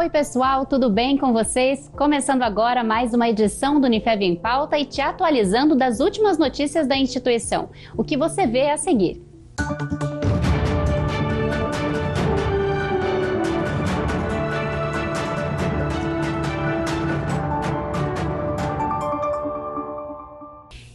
Oi pessoal, tudo bem com vocês? Começando agora mais uma edição do Unifev em Pauta e te atualizando das últimas notícias da instituição. O que você vê a seguir.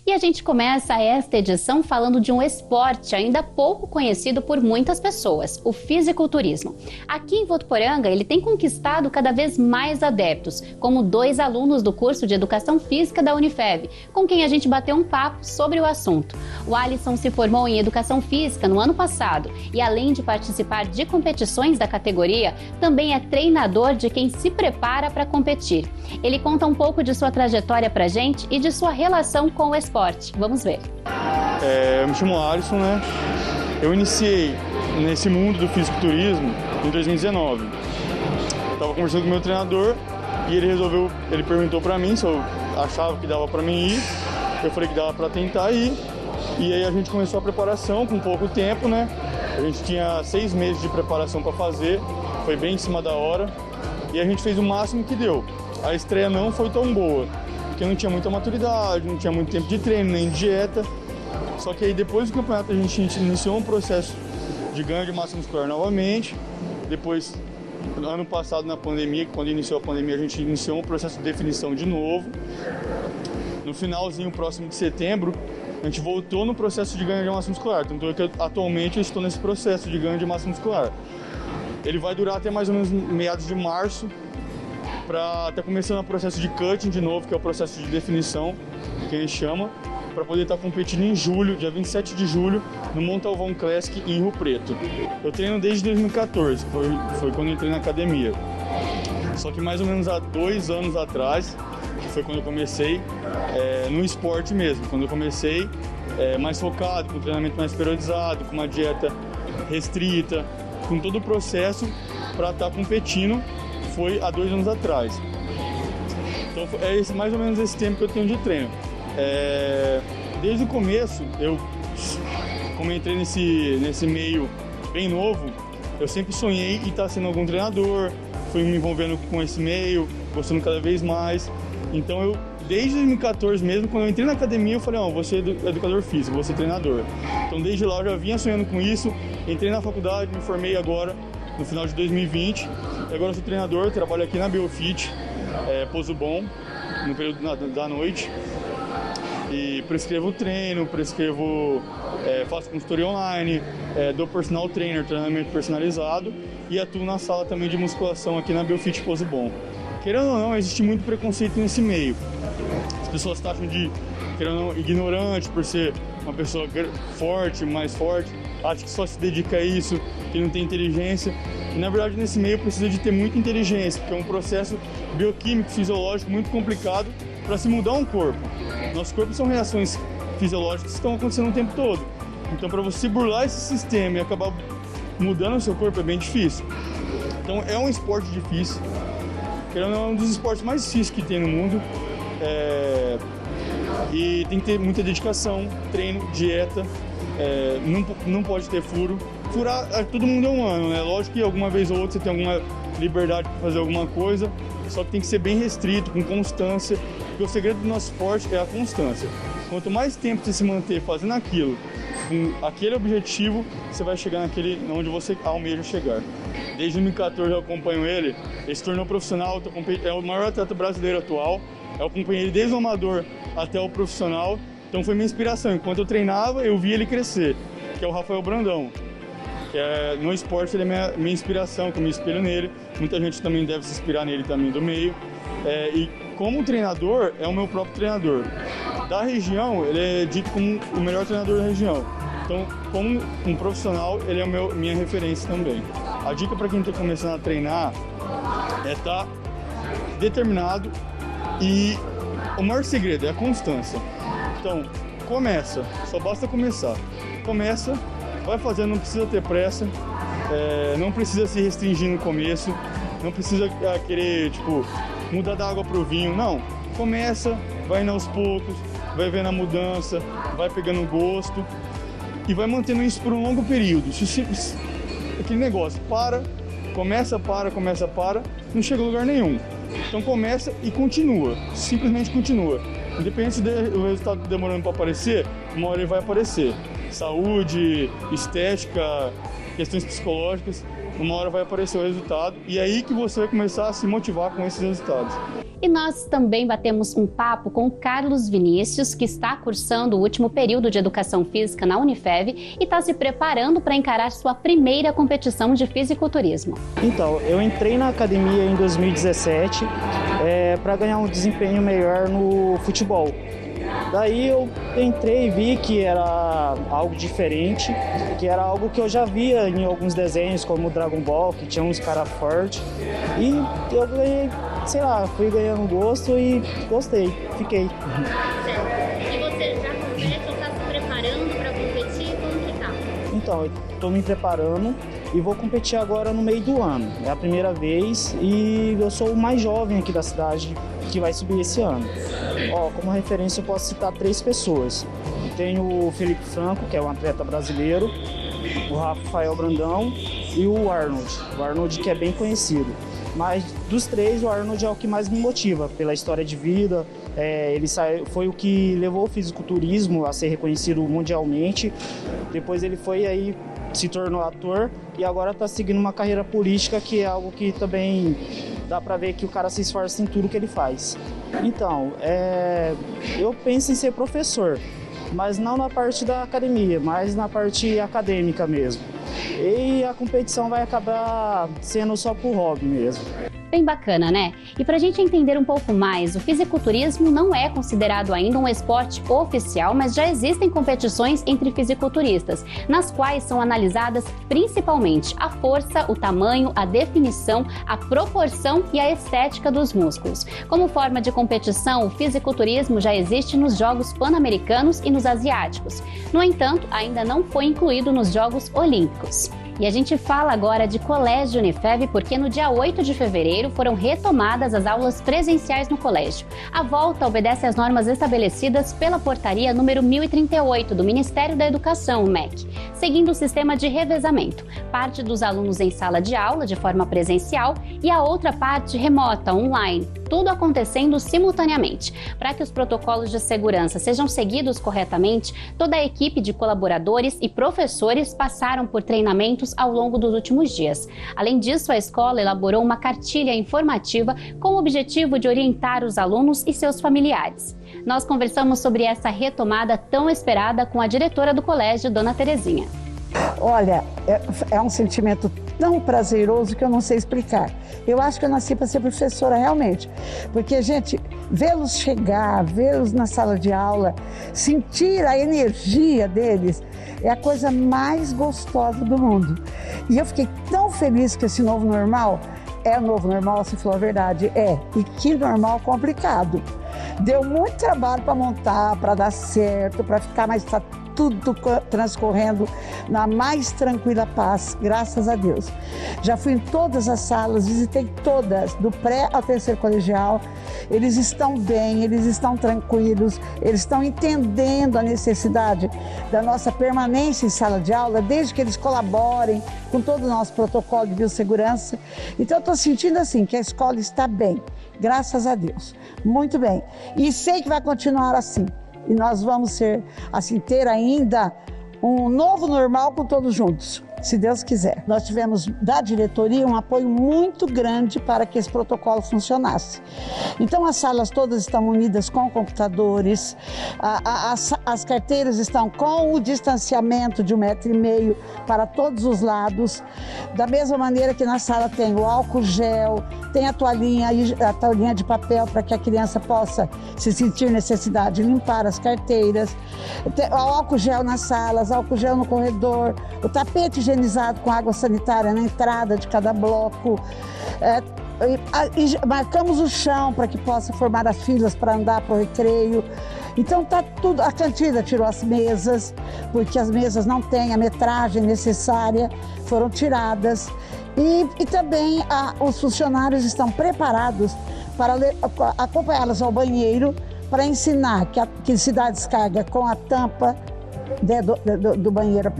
E a gente começa esta edição falando de um esporte ainda pouco conhecido por muitas pessoas, o fisiculturismo. Aqui em Votuporanga, ele tem conquistado cada vez mais adeptos, como 2 alunos do curso de Educação Física da Unifev, com quem a gente bateu um papo sobre o assunto. O Alisson se formou em Educação Física no ano passado e, além de participar de competições da categoria, também é treinador de quem se prepara para competir. Ele conta um pouco de sua trajetória pra gente e de sua relação com o esporte. Vamos ver. Eu me chamo Alisson, né? Eu iniciei nesse mundo do fisiculturismo em 2019. Estava conversando com o meu treinador e ele perguntou para mim se eu achava que dava para mim ir. Eu falei que dava para tentar ir. E aí a gente começou a preparação com pouco tempo, né? A gente tinha 6 meses de preparação para fazer, foi bem em cima da hora. E a gente fez o máximo que deu. A estreia não foi tão boa, porque não tinha muita maturidade, não tinha muito tempo de treino, nem de dieta. Só que aí depois do campeonato a gente iniciou um processo de ganho de massa muscular novamente. Depois, no ano passado na pandemia, quando iniciou a pandemia, a gente iniciou um processo de definição de novo. No finalzinho próximo de setembro, a gente voltou no processo de ganho de massa muscular. Tanto é que atualmente eu estou nesse processo de ganho de massa muscular. Ele vai durar até mais ou menos meados de março, para estar começando o processo de cutting de novo, que é o processo de definição, que a gente chama, para poder estar competindo em julho, dia 27 de julho, no Montalvão Classic em Rio Preto. Eu treino desde 2014, foi quando eu entrei na academia. Só que mais ou menos há 2 anos atrás, que foi quando eu comecei no esporte mesmo, quando eu comecei mais focado, com treinamento mais periodizado, com uma dieta restrita, com todo o processo para estar competindo. Foi há 2 anos atrás. Então é mais ou menos esse tempo que eu tenho de treino. Desde o começo, como eu entrei nesse meio bem novo, eu sempre sonhei em estar sendo algum treinador, fui me envolvendo com esse meio, gostando cada vez mais. Então desde 2014 mesmo, quando eu entrei na academia, eu falei, vou ser educador físico, vou ser treinador. Então desde lá eu já vinha sonhando com isso, entrei na faculdade, me formei agora, no final de 2020. E agora eu sou treinador, trabalho aqui na Biofit, Pozo Bom, no período da noite. E prescrevo treino, faço consultoria online, dou personal trainer, treinamento personalizado e atuo na sala também de musculação aqui na Biofit Pozo Bom. Querendo ou não, existe muito preconceito nesse meio. As pessoas taxam de, querendo ou não, ignorante por ser uma pessoa mais forte, acha que só se dedica a isso, que não tem inteligência. E, na verdade, nesse meio precisa de ter muita inteligência, porque é um processo bioquímico, fisiológico muito complicado para se mudar um corpo. Nossos corpos são reações fisiológicas que estão acontecendo o tempo todo. Então, para você burlar esse sistema e acabar mudando o seu corpo é bem difícil. Então, é um esporte difícil. É um dos esportes mais difíceis que tem no mundo. E tem que ter muita dedicação, treino, dieta. Não pode ter furo. Furar, todo mundo é humano, né? Lógico que alguma vez ou outra você tem alguma liberdade para fazer alguma coisa, só que tem que ser bem restrito, com constância, porque o segredo do nosso esporte é a constância. Quanto mais tempo você se manter fazendo aquilo, com aquele objetivo, você vai chegar onde você almeja chegar. Desde 2014 eu acompanho ele se tornou profissional, é o maior atleta brasileiro atual, eu acompanhei ele desde o amador até o profissional, então foi minha inspiração. Enquanto eu treinava, eu vi ele crescer, que é o Rafael Brandão. No esporte ele é minha inspiração, que eu me espelho nele. Muita gente também deve se inspirar nele também do meio. E como treinador, é o meu próprio treinador. Da região, ele é dito como o melhor treinador da região. Então, como um profissional, ele é minha referência também. A dica para quem está começando a treinar é estar determinado e o maior segredo é a constância. Então, só basta começar. Começa, vai fazendo, não precisa ter pressa, não precisa se restringir no começo, não precisa querer, mudar da água pro vinho, não. Começa, vai indo aos poucos, vai vendo a mudança, vai pegando gosto e vai mantendo isso por um longo período. Aquele negócio, Começa, para, não chega a lugar nenhum. Então começa e continua, simplesmente continua. Independente do resultado demorando para aparecer, uma hora ele vai aparecer. Saúde, estética, questões psicológicas, uma hora vai aparecer o resultado e é aí que você vai começar a se motivar com esses resultados. E nós também batemos um papo com o Carlos Vinícius, que está cursando o último período de Educação Física na Unifev e está se preparando para encarar sua primeira competição de fisiculturismo. Então, eu entrei na academia em 2017 para ganhar um desempenho melhor no futebol. Daí eu entrei e vi que era algo diferente, que era algo que eu já via em alguns desenhos, como o Dragon Ball, que tinha uns caras fortes. E eu ganhei, sei lá, fui ganhando gosto e gostei, fiquei. E você já compete ou está se preparando para competir? Como que tá? Então, eu estou me preparando e vou competir agora no meio do ano. É a primeira vez e eu sou o mais jovem aqui da cidade que vai subir esse ano. Como referência eu posso citar 3 pessoas. Tenho o Felipe Franco, que é um atleta brasileiro, o Rafael Brandão e o Arnold. O Arnold, que é bem conhecido. Mas dos 3, o Arnold é o que mais me motiva pela história de vida. Ele foi o que levou o fisiculturismo a ser reconhecido mundialmente. Depois ele foi aí, se tornou ator e agora está seguindo uma carreira política, que é algo que também dá para ver que o cara se esforça em tudo que ele faz. Então, eu penso em ser professor, mas não na parte da academia, mas na parte acadêmica mesmo. E a competição vai acabar sendo só por hobby mesmo. Bem bacana, né? E para a gente entender um pouco mais, o fisiculturismo não é considerado ainda um esporte oficial, mas já existem competições entre fisiculturistas, nas quais são analisadas principalmente a força, o tamanho, a definição, a proporção e a estética dos músculos. Como forma de competição, o fisiculturismo já existe nos Jogos Pan-Americanos e nos Asiáticos. No entanto, ainda não foi incluído nos Jogos Olímpicos. E a gente fala agora de Colégio Unifev porque no dia 8 de fevereiro foram retomadas as aulas presenciais no colégio. A volta obedece às normas estabelecidas pela portaria número 1038 do Ministério da Educação, o MEC, seguindo o sistema de revezamento. Parte dos alunos em sala de aula de forma presencial e a outra parte remota, online. Tudo acontecendo simultaneamente. Para que os protocolos de segurança sejam seguidos corretamente, toda a equipe de colaboradores e professores passaram por treinamentos ao longo dos últimos dias. Além disso, a escola elaborou uma cartilha informativa com o objetivo de orientar os alunos e seus familiares. Nós conversamos sobre essa retomada tão esperada com a diretora do colégio, Dona Terezinha. Olha, é um sentimento tão prazeroso que eu não sei explicar. Eu acho que eu nasci para ser professora realmente, porque, gente, vê-los chegar, vê-los na sala de aula, sentir a energia deles, é a coisa mais gostosa do mundo. E eu fiquei tão feliz que esse novo normal, é o novo normal, se for a verdade, e que normal complicado. Deu muito trabalho para montar, para dar certo, para ficar mais tudo transcorrendo na mais tranquila paz, graças a Deus. Já fui em todas as salas, visitei todas, do pré ao terceiro colegial. Eles estão bem, eles estão tranquilos, eles estão entendendo a necessidade da nossa permanência em sala de aula, desde que eles colaborem com todo o nosso protocolo de biossegurança. Então eu estou sentindo assim, que a escola está bem, graças a Deus, muito bem. E sei que vai continuar assim. E nós vamos ter ainda um novo normal com todos juntos, se Deus quiser. Nós tivemos da diretoria um apoio muito grande para que esse protocolo funcionasse. Então as salas todas estão unidas com computadores, as carteiras estão com o distanciamento de 1,5 m para todos os lados, da mesma maneira que na sala tem o álcool gel, tem a toalhinha de papel para que a criança possa, se sentir necessidade, limpar as carteiras, tem o álcool gel nas salas, álcool gel no corredor, o tapete higienizado com água sanitária na entrada de cada bloco. E marcamos o chão para que possa formar as filas para andar para o recreio. Então tá tudo, a cantina tirou as mesas, porque as mesas não têm a metragem necessária, foram tiradas. E também os funcionários estão preparados para acompanhá-las ao banheiro, para ensinar que se dá descarga com a tampa do banheiro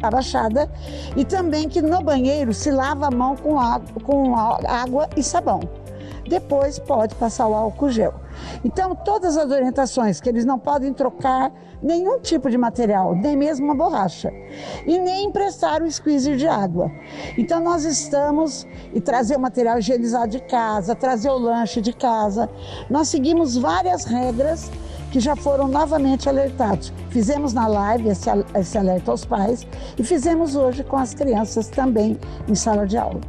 abaixada, e também que no banheiro se lava a mão com água e sabão. Depois pode passar o álcool gel. Então, todas as orientações que eles não podem trocar nenhum tipo de material, nem mesmo uma borracha, e nem emprestar o squeezer de água. Então, nós estamos e trazer o material higienizado de casa, trazer o lanche de casa. Nós seguimos várias regras que já foram novamente alertados. Fizemos na live esse alerta aos pais e fizemos hoje com as crianças também em sala de aula.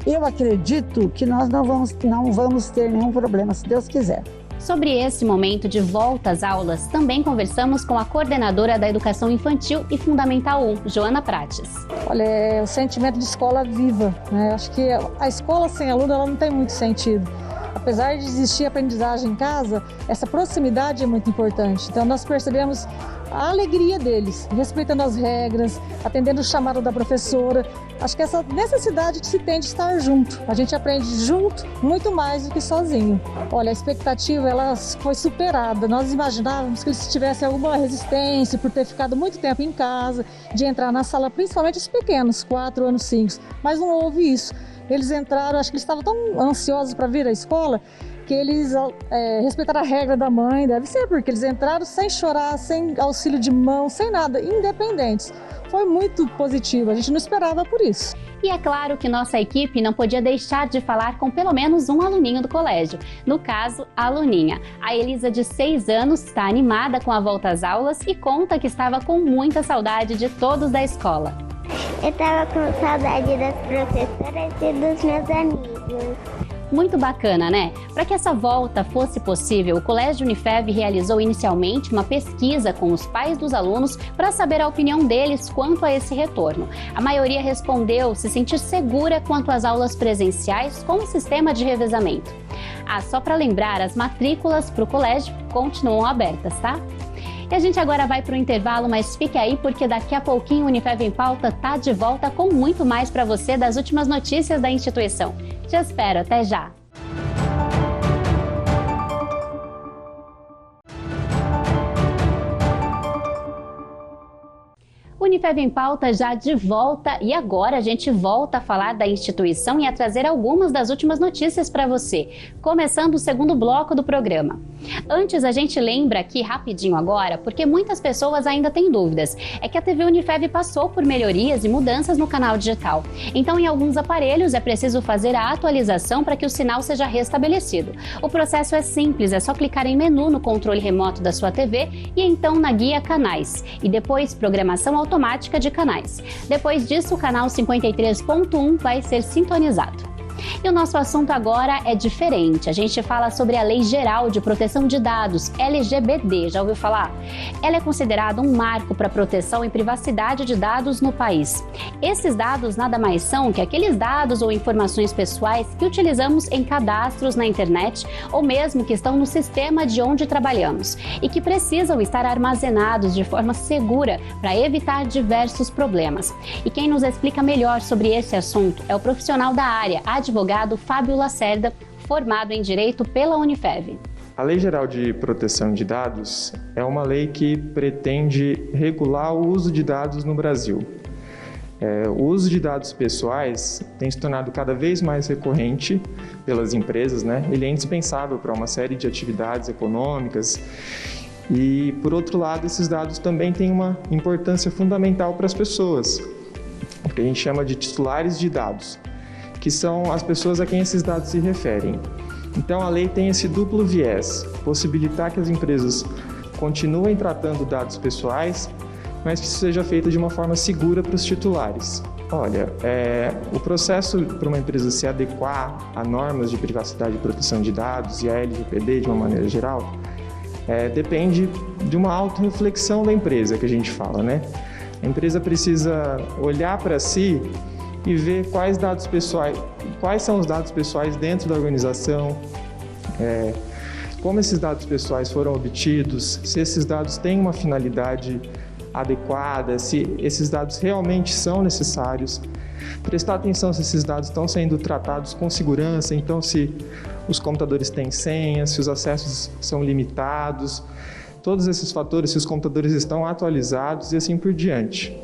Eu acredito que nós não vamos ter nenhum problema, se Deus quiser. Sobre esse momento de volta às aulas, também conversamos com a coordenadora da Educação Infantil e Fundamental 1, Joana Prates. Olha, é o sentimento de escola viva, né? Acho que a escola sem aluno ela não tem muito sentido. Apesar de existir aprendizagem em casa, essa proximidade é muito importante. Então nós percebemos a alegria deles, respeitando as regras, atendendo o chamado da professora. Acho que essa necessidade que se tem de estar junto. A gente aprende junto muito mais do que sozinho. Olha, a expectativa ela foi superada. Nós imaginávamos que eles tivessem alguma resistência por ter ficado muito tempo em casa, de entrar na sala, principalmente os pequenos, 4 anos, 5. Mas não houve isso. Eles entraram, acho que eles estavam tão ansiosos para vir à escola que eles respeitaram a regra da mãe, deve ser, porque eles entraram sem chorar, sem auxílio de mão, sem nada, independentes. Foi muito positivo, a gente não esperava por isso. E é claro que nossa equipe não podia deixar de falar com pelo menos um aluninho do colégio. No caso, a aluninha. A Elisa, de 6 anos, está animada com a volta às aulas e conta que estava com muita saudade de todos da escola. Eu estava com saudade das professoras e dos meus amigos. Muito bacana, né? Para que essa volta fosse possível, o Colégio Unifev realizou inicialmente uma pesquisa com os pais dos alunos para saber a opinião deles quanto a esse retorno. A maioria respondeu se sentir segura quanto às aulas presenciais com o sistema de revezamento. Só para lembrar, as matrículas para o colégio continuam abertas, tá? E a gente agora vai para o intervalo, mas fique aí porque daqui a pouquinho o Unifev em Pauta tá de volta com muito mais para você das últimas notícias da instituição. Te espero, até já! Unifev em Pauta já de volta e agora a gente volta a falar da instituição e a trazer algumas das últimas notícias para você, começando o segundo bloco do programa. Antes a gente lembra aqui rapidinho agora, porque muitas pessoas ainda têm dúvidas, é que a TV Unifev passou por melhorias e mudanças no canal digital. Então em alguns aparelhos é preciso fazer a atualização para que o sinal seja restabelecido. O processo é simples, é só clicar em menu no controle remoto da sua TV e então na guia Canais e depois Programação Automática de canais. Depois disso, o canal 53.1 vai ser sintonizado. E o nosso assunto agora é diferente. A gente fala sobre a Lei Geral de Proteção de Dados, LGPD. Já ouviu falar? Ela é considerada um marco para a proteção e privacidade de dados no país. Esses dados nada mais são que aqueles dados ou informações pessoais que utilizamos em cadastros na internet ou mesmo que estão no sistema de onde trabalhamos e que precisam estar armazenados de forma segura para evitar diversos problemas. E quem nos explica melhor sobre esse assunto é o profissional da área, advogado Fábio Lacerda, formado em Direito pela Unifev. A Lei Geral de Proteção de Dados é uma lei que pretende regular o uso de dados no Brasil. O uso de dados pessoais tem se tornado cada vez mais recorrente pelas empresas, né? Ele é indispensável para uma série de atividades econômicas e, por outro lado, esses dados também têm uma importância fundamental para as pessoas, o que a gente chama de titulares de dados, que são as pessoas a quem esses dados se referem. Então, a lei tem esse duplo viés, possibilitar que as empresas continuem tratando dados pessoais, mas que isso seja feito de uma forma segura para os titulares. Olha, o processo para uma empresa se adequar a normas de privacidade e proteção de dados e a LGPD de uma maneira geral, depende de uma autorreflexão da empresa que a gente fala, né? A empresa precisa olhar para si e ver quais são os dados pessoais dentro da organização, como esses dados pessoais foram obtidos, se esses dados têm uma finalidade adequada, se esses dados realmente são necessários, prestar atenção se esses dados estão sendo tratados com segurança, então se os computadores têm senha, se os acessos são limitados. todos esses fatores, se os computadores estão atualizados e assim por diante.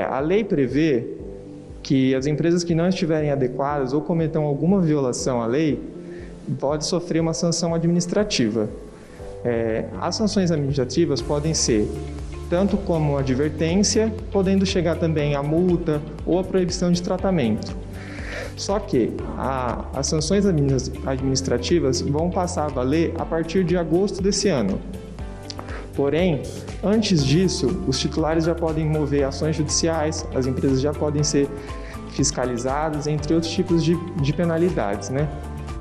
A lei prevê que as empresas que não estiverem adequadas ou cometam alguma violação à lei pode sofrer uma sanção administrativa. As sanções administrativas podem ser tanto como advertência, podendo chegar também a multa ou a proibição de tratamento. Só que as sanções administrativas vão passar a valer a partir de agosto desse ano. Porém, antes disso, os titulares já podem mover ações judiciais, as empresas já podem ser fiscalizadas, entre outros tipos de penalidades, né?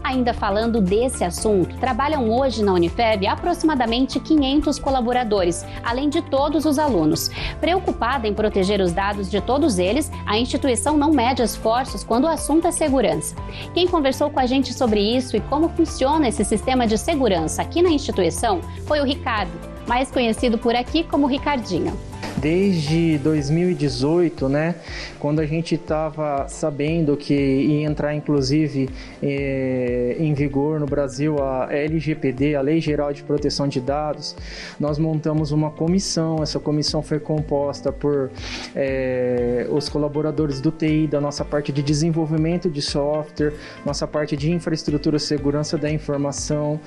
Ainda falando desse assunto, trabalham hoje na Unifeb aproximadamente 500 colaboradores, além de todos os alunos. Preocupada em proteger os dados de todos eles, a instituição não mede esforços quando o assunto é segurança. Quem conversou com a gente sobre isso e como funciona esse sistema de segurança aqui na instituição foi o Ricardo, mais conhecido por aqui como Ricardinho. Desde 2018, né, quando a gente estava sabendo que ia entrar inclusive em vigor no Brasil a LGPD, a Lei Geral de Proteção de Dados, nós montamos uma comissão. Essa comissão foi composta por os colaboradores do TI, da nossa parte de desenvolvimento de software, nossa parte de infraestrutura e segurança da informação,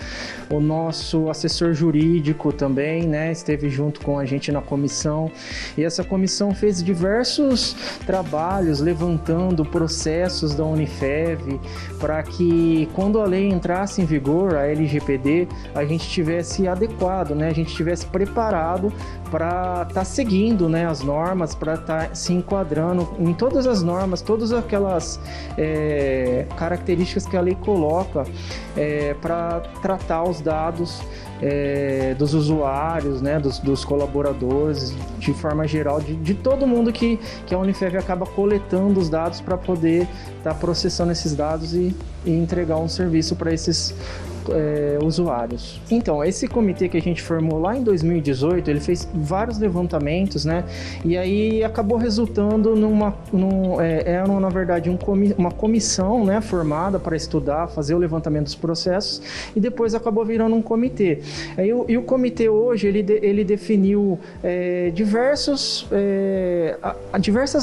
o nosso assessor jurídico também, né, esteve junto com a gente na comissão. E essa comissão fez diversos trabalhos levantando processos da Unifeb para que quando a lei entrasse em vigor, a LGPD, a gente tivesse adequado, né? A gente tivesse preparado para estar seguindo, né, as normas, para estar se enquadrando em todas as normas, todas aquelas características que a lei coloca para tratar os dados dos usuários, né, dos colaboradores, de forma geral, de todo mundo que a Unifeb acaba coletando os dados para poder estar processando esses dados e entregar um serviço para esses usuários. Então, esse comitê que a gente formou lá em 2018, ele fez vários levantamentos, né? E aí acabou resultando na verdade, uma comissão, né, formada para estudar, fazer o levantamento dos processos, e depois acabou virando um comitê. E o comitê hoje, ele definiu diversas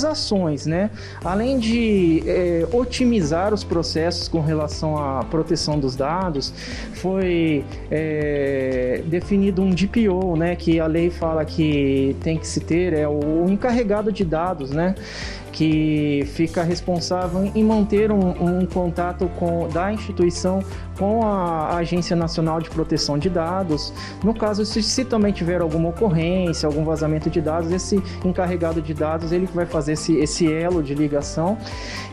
ações, né? Além de otimizar os processos com relação à proteção dos dados, foi definido um DPO, né, que a lei fala que tem que se ter, o encarregado de dados, né, que fica responsável em manter um contato da instituição com a Agência Nacional de Proteção de Dados. No caso, se também tiver alguma ocorrência, algum vazamento de dados, esse encarregado de dados, ele vai fazer esse elo de ligação.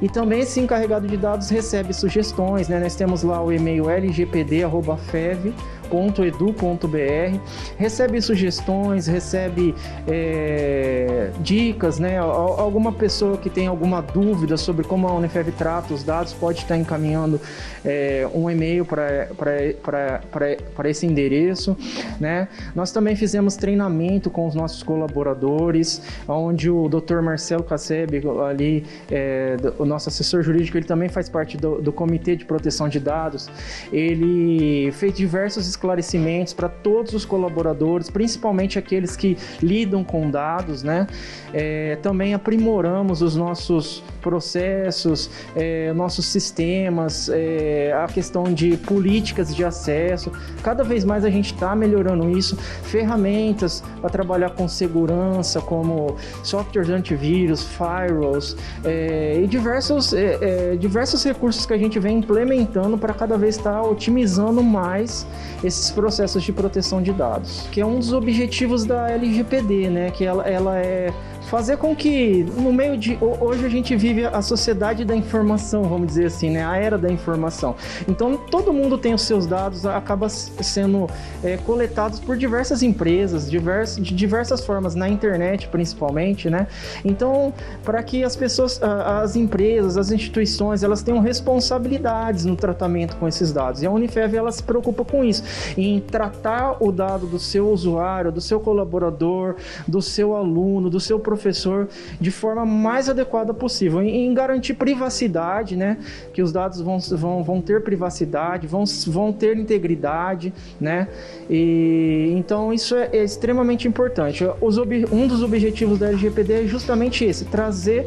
E também esse encarregado de dados recebe sugestões, né? Nós temos lá o e-mail lgpd@fev.edu.br, recebe sugestões, recebe dicas, né? Alguma pessoa que tem alguma dúvida sobre como a Unifeb trata os dados pode estar encaminhando um e-mail para esse endereço, né? Nós também fizemos treinamento com os nossos colaboradores, onde o Dr. Marcelo Casseb, ali, o nosso assessor jurídico, ele também faz parte do Comitê de Proteção de Dados. Ele fez diversos esclarecimentos para todos os colaboradores, principalmente aqueles que lidam com dados, né? Também aprimoramos os nossos processos, nossos sistemas, a questão de políticas de acesso. Cada vez mais a gente está melhorando isso, ferramentas para trabalhar com segurança, como softwares antivírus, firewalls, e diversos recursos que a gente vem implementando para cada vez estar otimizando mais esses processos de proteção de dados, que é um dos objetivos da LGPD, né? Que ela é fazer com que, no meio de... Hoje a gente vive a sociedade da informação, vamos dizer assim, né? A era da informação. Então, todo mundo tem os seus dados, acaba sendo coletados por diversas empresas, de diversas formas, na internet principalmente, né? Então, para que as pessoas, as empresas, as instituições, elas tenham responsabilidades no tratamento com esses dados. E a Unifeb, ela se preocupa com isso, em tratar o dado do seu usuário, do seu colaborador, do seu aluno, do seu professor, professor de forma mais adequada possível, em garantir privacidade, né? Que os dados vão ter privacidade, vão ter integridade, né? E então isso é extremamente importante. Um dos objetivos da LGPD é justamente esse, trazer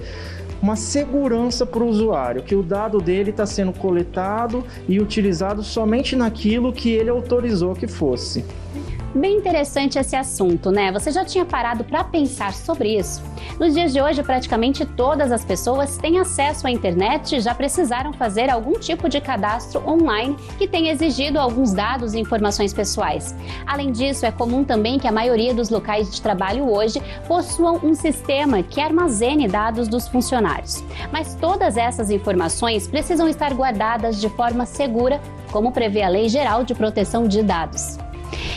uma segurança para o usuário, que o dado dele está sendo coletado e utilizado somente naquilo que ele autorizou que fosse. Bem interessante esse assunto, né? Você já tinha parado para pensar sobre isso? Nos dias de hoje, praticamente todas as pessoas têm acesso à internet e já precisaram fazer algum tipo de cadastro online que tenha exigido alguns dados e informações pessoais. Além disso, é comum também que a maioria dos locais de trabalho hoje possuam um sistema que armazene dados dos funcionários. Mas todas essas informações precisam estar guardadas de forma segura, como prevê a Lei Geral de Proteção de Dados.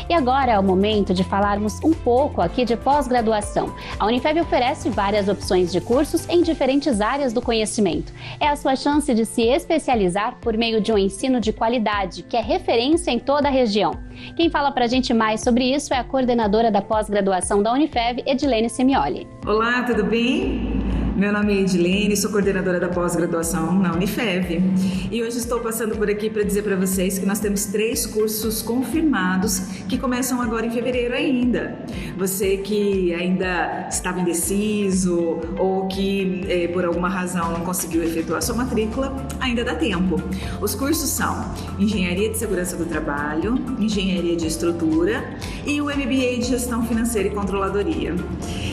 E agora é o momento de falarmos um pouco aqui de pós-graduação. A Unifeb oferece várias opções de cursos em diferentes áreas do conhecimento. É a sua chance de se especializar por meio de um ensino de qualidade, que é referência em toda a região. Quem fala pra gente mais sobre isso é a coordenadora da pós-graduação da Unifeb, Edilene Semioli. Olá, tudo bem? Meu nome é Edilene, sou coordenadora da pós-graduação na Unifeb e hoje estou passando por aqui para dizer para vocês que nós temos 3 cursos confirmados que começam agora em fevereiro ainda. Você que ainda estava indeciso ou que por alguma razão não conseguiu efetuar sua matrícula, ainda dá tempo. Os cursos são Engenharia de Segurança do Trabalho, Engenharia de Estrutura e o MBA de Gestão Financeira e Controladoria.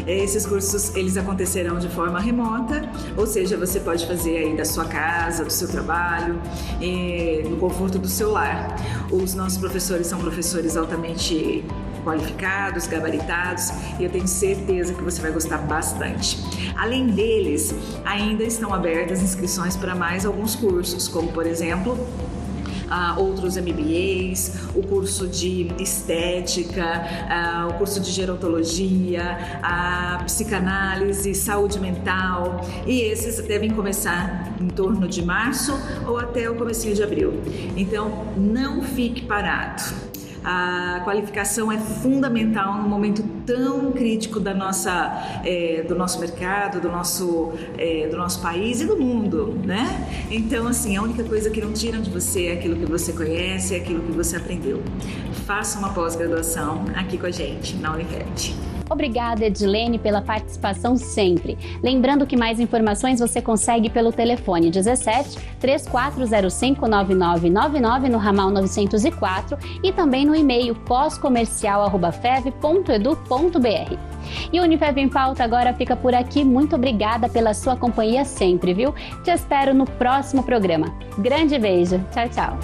Esses cursos eles acontecerão de forma remota, ou seja, você pode fazer aí da sua casa, do seu trabalho, no conforto do seu lar. Os nossos professores são professores altamente qualificados, gabaritados, e eu tenho certeza que você vai gostar bastante. Além deles, ainda estão abertas inscrições para mais alguns cursos, como por exemplo, outros MBAs, o curso de estética, o curso de gerontologia, a psicanálise, saúde mental, e esses devem começar em torno de março ou até o comecinho de abril. Então, não fique parado. A qualificação é fundamental num momento tão crítico do nosso mercado, do nosso país e do mundo, né? Então, assim, a única coisa que não tiram de você é aquilo que você conhece, é aquilo que você aprendeu. Faça uma pós-graduação aqui com a gente, na Unifeb. Obrigada, Edilene, pela participação sempre. Lembrando que mais informações você consegue pelo telefone 17 3405 9999 no ramal 904 e também no e-mail pós-comercial@fev.edu.br. E o Unifeb em Pauta agora fica por aqui. Muito obrigada pela sua companhia sempre, viu? Te espero no próximo programa. Grande beijo. Tchau, tchau.